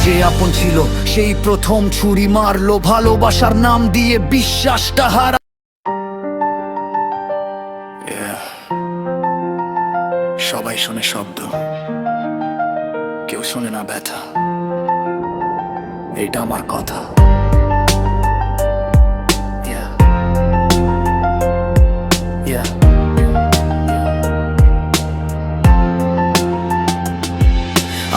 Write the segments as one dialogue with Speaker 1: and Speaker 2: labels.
Speaker 1: যে আপন ছিল সেই প্রথম ছুরি মারলো, ভালোবাসার নাম দিয়ে বিশ্বাসটা হারা। সবাই শোনে শব্দ, কেউ শোনে না ব্যথা। এইটা আমার কথা।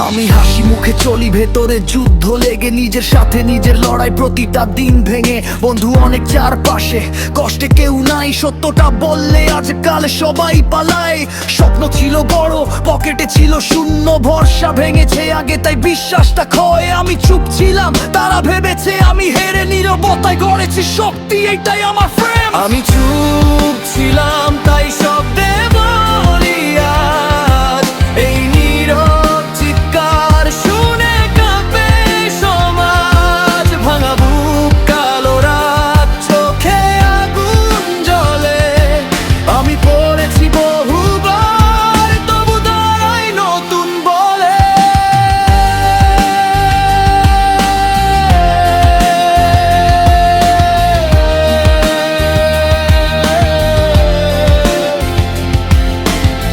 Speaker 1: আমি হাসি মুখে চলি, ভেতরে যুদ্ধ লেগে, নিজের সাথে নিজের লড়াই প্রতিটা দিন ভেঙে। বন্ধু অনেক চারপাশে, কষ্টে কেউ নাই, সত্যটা বললে আজকাল সবাই পালায়। স্বপ্ন ছিল বড়, পকেটে ছিল শূন্য, ভরসা ভেঙেছে আগে তাই বিশ্বাসটা ক্ষয়। আমি চুপ ছিলাম, তারা ভেবেছে আমি হেরে, নীরবতায় গড়েছি শক্তি, এইটাই আমার ফ্রেম। আমি চুপ ছিলাম তাই শব্দে বলি আজ, এই নীরব চিৎকার শুনে কাঁপে সমাজ। ভাঙা বুক, কালো রাত, চোখে আগুন জ্বলে। আমি পড়েছি বহুবার, তবু দাঁড়াই নতুন বলে।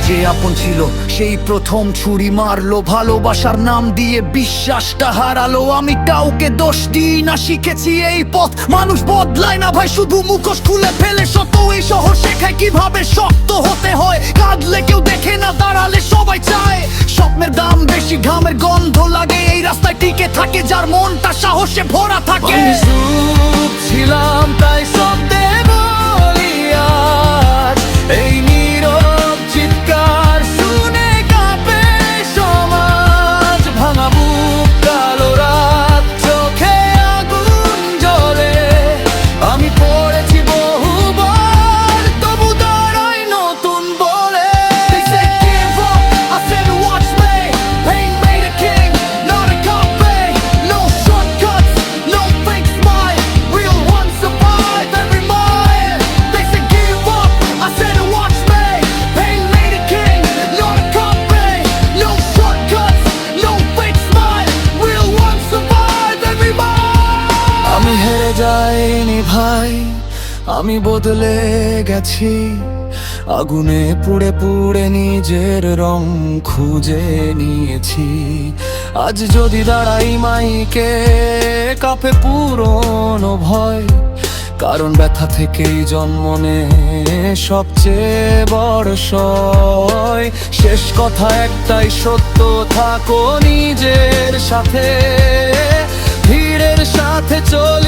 Speaker 1: যে আপন ছিল সেই প্রথম ছুরি মারলো, ভালোবাসার নাম দিয়ে বিশ্বাসটা হারালো। আমি কাউকে দোষ দিই না, শিখেছি এই পথ মানুষ বদলায় না ভাই, শুধু মুখোশ খুলে ফেলে সত। এই শহর শেখায় কিভাবে শক্ত হতে হয়, কাঁদলে কেউ দেখে না, দাঁড়ালে সবাই চায়। স্বপ্নের দাম বেশি, ঘামের গন্ধ লাগে, এই রাস্তায় টিকে থাকে যার মনটা সাহসে ভরা থাকে। চুপ ছিলাম তাই শব্দে বলি আজ, এই নীরব চিৎকার শুনে কাঁপে সমাজ। ভাঙা বুক, কালো রাত, চোখে আগুন জ্বলে। আমি পড়েছি বহুবার, তবু দাঁড়াই নতুন বলে। They say give up, I said watch me. Pain made a king, not a copy. No shortcuts, no fake smile. Real ones survive every mile. They say give up, I said watch me. Pain made a king, not a copy. No shortcuts, no fake smile. Real ones survive every mile. আমি হেরে যাইনি ভাই, আমি বদলে গেছি। আগুনে পুড়ে পুড়ে নিজের রং খুঁজে নিয়েছি। আজ যদি দাঁড়াই মাইকে, কাঁপে পুরনো ভয়, কারণ ব্যথা থেকেই জন্ম নেয় সবচেয়ে বড় সয়। শেষ কথা একটাই সত্য, থাকো নিজের সাথে, ভিড়ের সাথে চলে